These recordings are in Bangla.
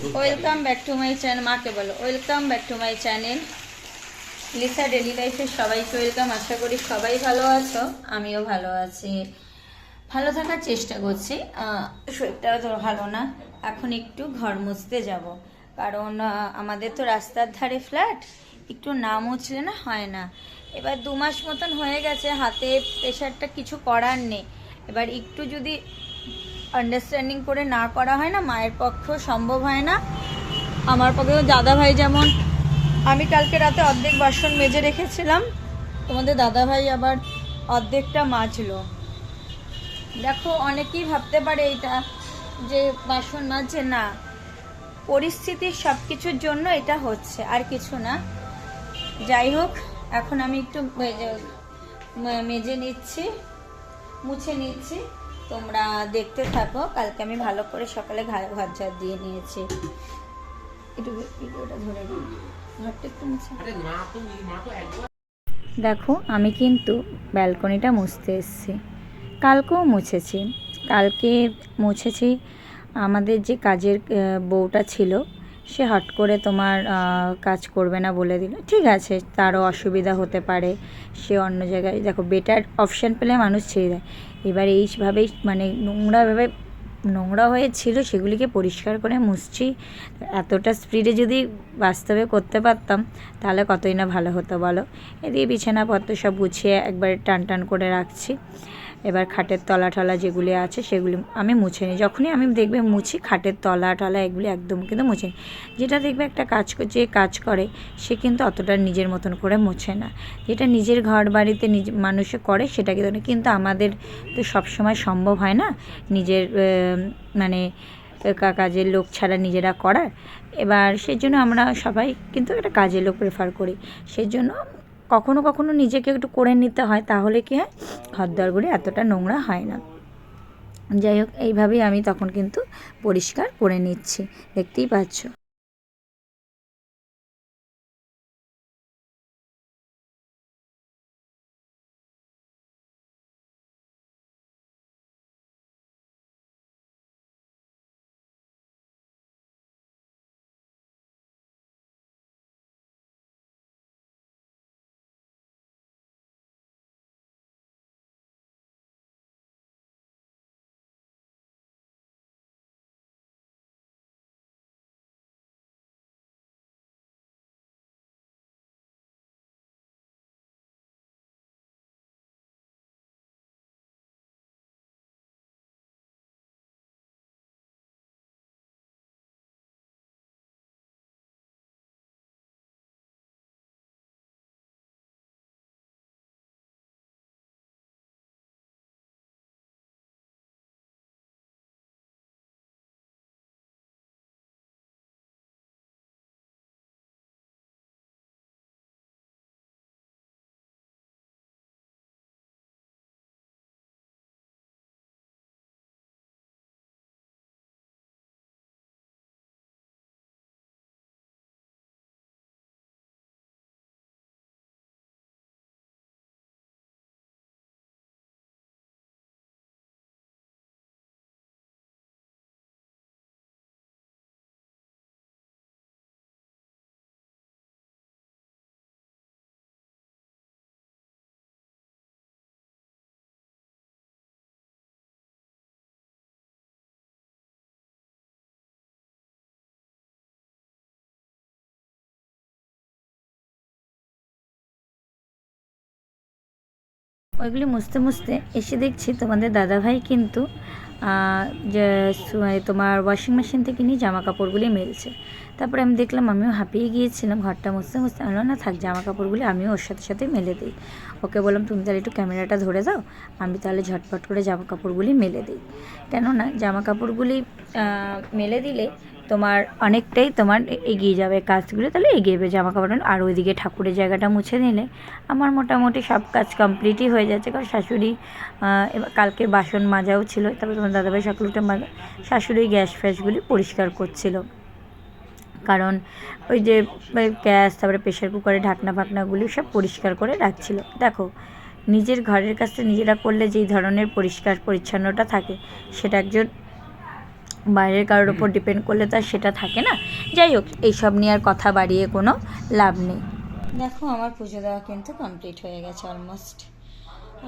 Welcome back to my channel. মাকে বলো welcome back to my channel Lisa daily লাইফে সবাইকে ওয়েলকাম। আশা করি সবাই ভালো আছো, আমিও ভালো আছি, ভালো থাকার চেষ্টা করছি। শরীরটাও তো ভালো না। এখন একটু ঘর মুছতে যাব, কারণ আমাদের তো রাস্তার ধারে ফ্ল্যাট, একটু না মুছলে না হয় না। এবার 2 মাস মতন হয়ে গেছে, হাতে প্রেশারটা কিছু করার নেই। এবার একটু যদি আন্ডারস্ট্যান্ডিং করে না করা হয় না, মায়ের পক্ষেও সম্ভব হয় না, আমার পক্ষেও। দাদাভাই যেমন, আমি কালকে রাতে অর্ধেক বাসন মেজে রেখেছিলাম, তোমাদের দাদাভাই আবার অর্ধেকটা মাজলো। দেখো, অনেকেই ভাবতে পারে এটা যে বাসন মাজছে, না, পরিস্থিতির সব কিছুর জন্য এটা হচ্ছে, আর কিছু না। যাই হোক, এখন আমি একটু মেজে নিচ্ছি, মুছে নিচ্ছি, তোমরা দেখতে থাকো। কালকে আমি ভালো করে সকালে ঘর ঝাড় দিয়ে নিয়েছি। একটু ভিডিওটা ধরে নিই, ঘরটা একটু মুছে। দেখো, আমি কিন্তু ব্যালকনিটা মুছতে এসেছি, কালকেও মুছেছি। কালকে মুছেছি, আমাদের যে কাজের বউটা ছিল, সে হট করে তোমার কাজ করবে না বলে দিল। ঠিক আছে, তারও অসুবিধা হতে পারে, সে অন্য জায়গায়, দেখো, বেটার অপশান পেলে মানুষ ছেড়ে দেয়। এবার এইভাবেই মানে নোংরা হয়েছিল, সেগুলিকে পরিষ্কার করে মুছছি। এতটা স্পিডে যদি বাস্তবে করতে পারতাম তাহলে কতই না ভালো হতো বলো। এদিকে বিছানাপত্র সব গুছিয়ে একবার টান টান করে রাখছি। এবার খাটের তলা টলা যেগুলি আছে সেগুলি আমি মুছে নিই। যখনই আমি দেখবে মুছি, খাটের তলা টলা এগুলি একদম কিন্তু মুছে নিই। যেটা দেখবে একটা যে কাজ করে সে কিন্তু অতটা নিজের মতন করে মোছে না। যেটা নিজের ঘর বাড়িতে মানুষে করে সেটা কিন্তু আমাদের তো সবসময় সম্ভব হয় না নিজের মানে কাজের লোক ছাড়া নিজেরা করার। এবার সেজন্য আমরা সবাই কিন্তু একটা কাজের লোক প্রেফার করি। সেজন্য কখনো কখনো নিজেকে একটু করে নিতে হয়, তাহলে কি হয়, ঘরদোরগুলি এতটা নোংরা হয় না। যাই হোক, এইভাবেই আমি তখন কিন্তু পরিষ্কার করে নিচ্ছি, দেখতেই পাচ্ছ। ওইগুলি মুছতে মুছতে এসে দেখছি তোমাদের দাদাভাই কিন্তু যে তোমার ওয়াশিং মেশিন থেকে নিয়ে জামা কাপড়গুলি মেলছে। তারপরে আমি দেখলাম, আমিও হাঁপিয়ে গিয়েছিলাম ঘরটা মুছতে মুছতে। আমি না, থাক, জামা কাপড়গুলি আমিও ওর সাথে সাথে মেলে দিই। ওকে বললাম, তুমি তাহলে একটু ক্যামেরাটা ধরে দাও, আমি তাহলে ঝটপট করে জামা কাপড়গুলি মেলে দিই। কেননা জামা কাপড়গুলি মেলে দিলে তোমার অনেকটাই তোমার এগিয়ে যাবে কাজগুলো, তাহলে এগিয়ে যাবে জামা কাপড়। আর ওইদিকে ঠাকুরের জায়গাটা মুছে নিলে আমার মোটামুটি সব কাজ কমপ্লিটই হয়ে যাচ্ছে। কারণ শাশুড়ি এবার কালকে বাসন মাজাও ছিল, তারপরে তোমার দাদাভাই সকালটা শাশুড়ি গ্যাস ফ্যাসগুলি পরিষ্কার করছিল। কারণ ওই যে গ্যাস, তারপরে প্রেশার কুকারে ঢাকনা ফাকনাগুলি সব পরিষ্কার করে রাখছিল। দেখো, নিজের ঘরের কাজটা নিজেরা করলে যেই ধরনের পরিষ্কার পরিচ্ছন্নতা থাকে, সেটা একজন বাইরের কারোর ওপর ডিপেন্ড করলে তো আর সেটা থাকে না। যাই হোক, এইসব নিয়ে আর কথা বাড়িয়ে কোনো লাভ নেই। দেখো আমার পুজো দেওয়া কিন্তু কমপ্লিট হয়ে গেছে অলমোস্ট।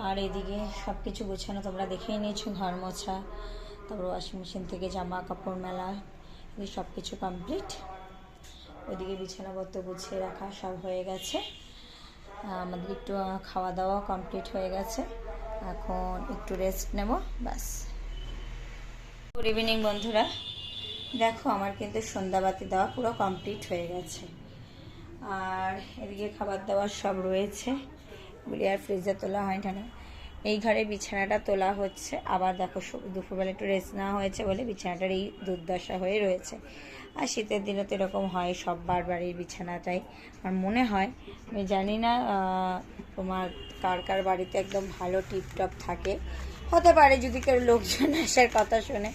আর এদিকে সব কিছু গোছানো তোমরা দেখেই নিয়েছো, ঘর মোছা, তারপর ওয়াশিং মেশিন থেকে জামা কাপড় মেলা, এই সব কিছু কমপ্লিট। ওইদিকে বিছানাপত্র গুছিয়ে রাখা সব হয়ে গেছে। আমাদের একটু খাওয়া দাওয়া কমপ্লিট হয়ে গেছে, এখন একটু রেস্ট নেব ব্যাস। গুড ইভিনিং বন্ধুরা, দেখো আমার কিন্তু সন্ধ্যাবাতি দেওয়া পুরো কমপ্লিট হয়ে গেছে। আর এদিকে খাবার দাবার সব রয়েছে, এগুলি আর ফ্রিজে তোলা হয় না। এই ঘরে বিছানাটা তোলা হচ্ছে, আবার দেখো দুপুরবেলা একটু রেস্ট নেওয়া হয়েছে বলে বিছানাটার এই দুর্দশা হয়ে রয়েছে। আর শীতের দিনে তো এরকম হয়, সববার বাড়ির বিছানাটাই আমার মনে হয়। আমি জানি না তোমার কার কার বাড়িতে একদম ভালো টিপটপ থাকে, হতে পারে যদি কেউ লোকজন আসার কথা শোনে।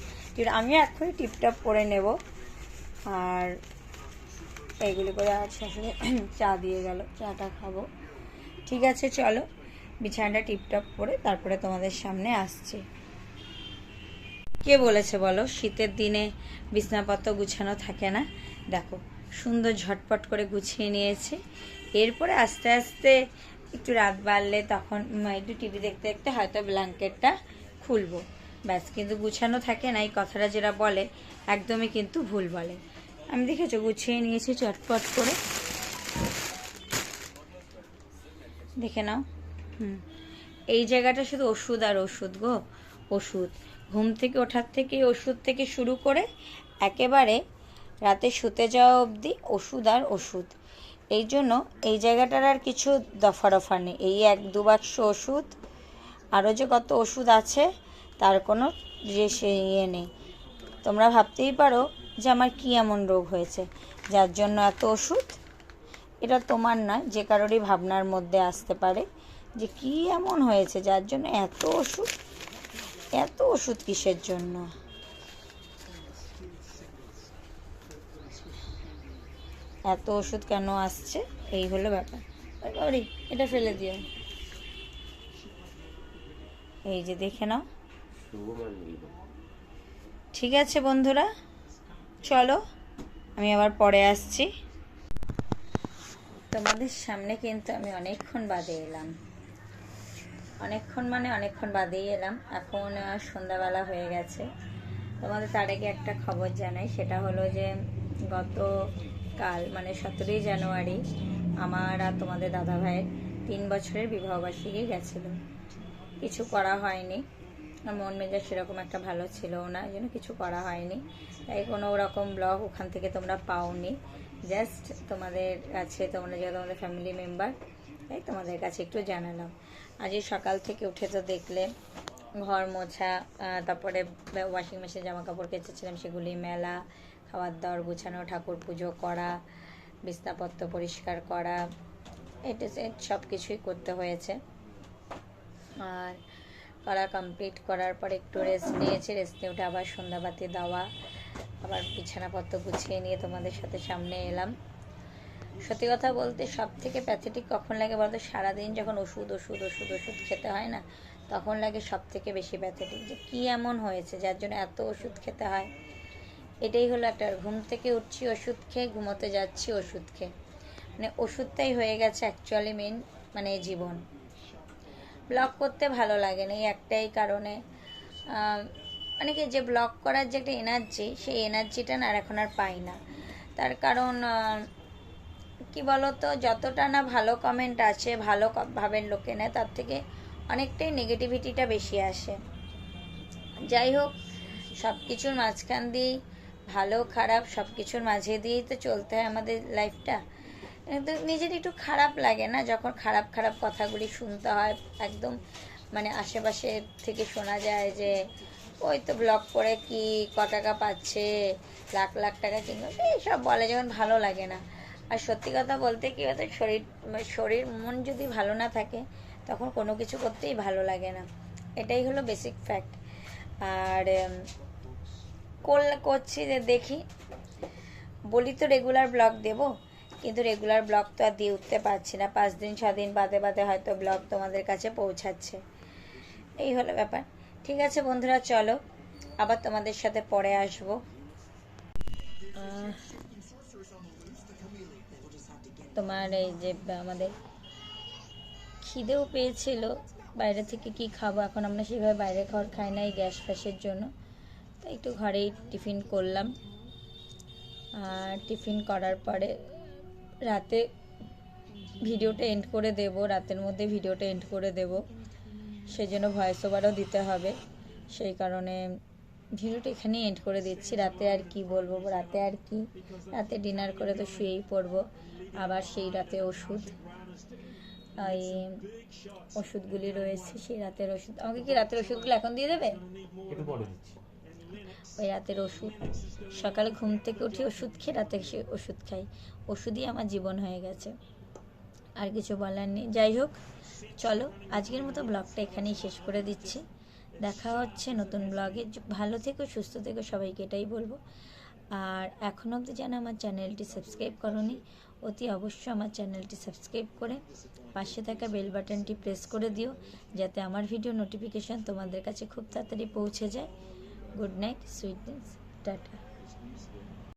আমিও এক্ষুনি টিপটপ করে নেব। আর এইগুলি করে আর শাশুড়ি চা দিয়ে গেল, চাটা খাবো। ঠিক আছে চলো, বিছানাটা টিপটপ করে তারপরে তোমাদের সামনে আসছি। কে বলেছে বলো শীতের দিনে বিছানাপত্র গুছানো থাকে না? দেখো সুন্দর ঝটপট করে গুছিয়ে নিয়েছি। এরপরে আস্তে আস্তে একটু রাত বাড়লে তখন একটু টিভি দেখতে দেখতে হয়তো ব্ল্যাঙ্কেটটা খুলবো, ব্যাস। কিন্তু গুছানো থাকে না, এই কথাটা যেটা বলে একদমই কিন্তু ভুল বলে। আমি দেখেছো গুছিয়ে নিয়েছি চটপট করে, দেখে নাও। এই জায়গাটা শুধু ওষুধ আর ওষুধ গো, ওষুধ। ঘুম থেকে ওঠার থেকে ওষুধ থেকে শুরু করে একেবারে রাতে শুতে যাওয়া অবধি ওষুধ আর ওষুধ। এই জন্য এই জায়গাটার আর কিছু দফা রফা নেই। এই 1-2 বাক্স ওষুধ, আরও যে কত ওষুধ আছে তার কোনো যে সে ইয়ে নেই। তোমরা ভাবতেই পারো যে আমার কি এমন রোগ হয়েছে যার জন্য এত ওষুধ। এটা তোমার নয়, যে কারোরই ভাবনার মধ্যে আসতে পারে যে কি এমন হয়েছে যার জন্য এত ওষুধ। এত ওষুধ কিসের জন্য? এত ওষুধ কেন আসছে, এই হলো ব্যাপার। এটা ফেলে দিও, এই যে দেখে নাও। ঠিক আছে বন্ধুরা, চলো আমি আবার পরে আসছি। তোমাদের সামনে কিন্তু আমি অনেকক্ষণ বাদে এলাম, অনেকক্ষণ বাদেই এলাম। এখন সন্ধ্যাবেলা হয়ে গেছে। তোমাদের তার আগে একটা খবর জানাই, সেটা হলো যে গতকাল মানে 17ই জানুয়ারি আমার আর তোমাদের দাদাভাইয়ের 3 বছরের বিবাহবার্ষিকী গেছিলো। কিছু করা হয়নি, মন মেজাজ সেরকম একটা ভালো ছিল না, এই জন্য কিছু করা হয়নি। তাই কোনো ওরকম ব্লগ ওখান থেকে তোমরা পাওনি। জাস্ট তোমাদের কাছে, তোমরা যে তোমাদের ফ্যামিলি মেম্বার, তাই তোমাদের কাছে একটু জানালাম। আজ সকাল থেকে উঠে তো দেখলে ঘর মোছা, তারপরে ওয়াশিং মেশিনে জামা কাপড় কেচেছিলাম সেগুলি মেলা, খাবার দাবার গুছানো, ঠাকুর পুজো করা, বিছনাপত্র পরিষ্কার করা, এটা সব কিছুই করতে হয়েছে। আর করা কমপ্লিট করার পর একটু রেস্ট নিয়েছি, রেস্ট নিয়ে উঠে আবার সন্ধ্যাবাতি দেওয়া, আবার বিছানাপত্র গুছিয়ে নিয়ে তোমাদের সাথে সামনে এলাম। সত্যি কথা বলতে সব থেকে প্যাথেটিক কখন লাগে বলতো? সারাদিন যখন ওষুধ ওষুধ ওষুধ ওষুধ খেতে হয় না, তখন লাগে সব থেকে বেশি প্যাথেটিক, যে কী এমন হয়েছে যার জন্য এত ওষুধ খেতে হয়। এটাই হলো একটা, ঘুম থেকে উঠছি ওষুধ খেয়ে, ঘুমোতে যাচ্ছি ওষুধ খেয়ে, মানে ওষুধটাই হয়ে গেছে অ্যাকচুয়ালি মেন মানে জীবন। ব্লগ করতে ভালো লাগে না এই একটাই কারণে, মানে কি যে ব্লগ করার যে একটা এনার্জি, সেই এনার্জিটা না এখন আর পাই না। তার কারণ কি বলতো, যতটা না ভালো কমেন্ট আছে, ভালো ভাবের লোকে নেয়, তার থেকে অনেকটাই নেগেটিভিটিটা বেশি আসে। যাই হোক, সব কিছুর মাঝখান দিয়েই, ভালো খারাপ সব কিছুর মাঝে দিয়েই তো চলতে হয় আমাদের লাইফটা। কিন্তু নিজের একটু খারাপ লাগে না যখন খারাপ খারাপ কথাগুলি শুনতে হয়, একদম মানে আশেপাশে থেকে শোনা যায় যে ওই তো ব্লগ করে কি ক টাকা পাচ্ছে, লাখ লাখ টাকা কিনবে, এইসব বলে, যখন ভালো লাগে না। আর সত্যি কথা বলতে কি হতো, শরীর মন যদি ভালো না থাকে তখন কোনো কিছু করতেই ভালো লাগে না, এটাই হলো বেসিক ফ্যাক্ট। আর করছি যে দেখি, বলি তো রেগুলার ব্লগ দেবো, কিন্তু রেগুলার ব্লগ তো আর দিয়ে উঠতে পারছি না, 5 দিন 6 দিন বাদে বাদে হয়তো ব্লগ তোমাদের কাছে পৌঁছাচ্ছে, এই হলো ব্যাপার। ঠিক আছে বন্ধুরা, চলো আবার তোমাদের সাথে পরে আসবো। তোমার এই যে আমাদের খিদেও পেয়েছিল, বাইরে থেকে কি খাবো, এখন আমরা সেভাবে বাইরে খাবার খাই না এই গ্যাস ফ্যাসের জন্য, তাই একটু ঘরেই টিফিন করলাম। আর টিফিন করার পরে রাতে ভিডিওটা এন্ড করে দেব, রাতের মধ্যে ভিডিওটা এন্ড করে দেব, সেই জন্য ভয়েস ওভারও দিতে হবে, সেই কারণে ভিডিওটা এখানেই এন্ড করে দিচ্ছি। রাতে আর কি বলবো, রাতে আর কি, রাতে ডিনার করে তো শুয়েই পড়বো, আবার সেই রাতে ওষুধ, এই ওষুধগুলি রয়েছে, সেই রাতের ওষুধ। আমাকে কি রাতের ওষুধগুলো এখন দিয়ে দেবে? ওই রাতের ওষুধ, সকালে ঘুম থেকে উঠে ওষুধ খেয়ে রাতে সে ওষুধ খাই, ওষুধই আমার জীবন হয়ে গেছে, আর কিছু বলার নেই। যাই হোক, চলো আজকের মতো ব্লগটা এখানেই শেষ করে দিচ্ছি। দেখা হচ্ছে নতুন ব্লগে। ভালো থেকো, সুস্থ থেকো, সবাইকে এটাই বলবো। আর এখনও অবধি যেন আমার চ্যানেলটি সাবস্ক্রাইব করোনি, অতি অবশ্যই আমার চ্যানেলটি সাবস্ক্রাইব করে পাশে থাকা বেল বাটনটি প্রেস করে দিও, যাতে আমার ভিডিও নোটিফিকেশান তোমাদের কাছে খুব তাড়াতাড়ি পৌঁছে যায়। Good night, sweet dreams, tata.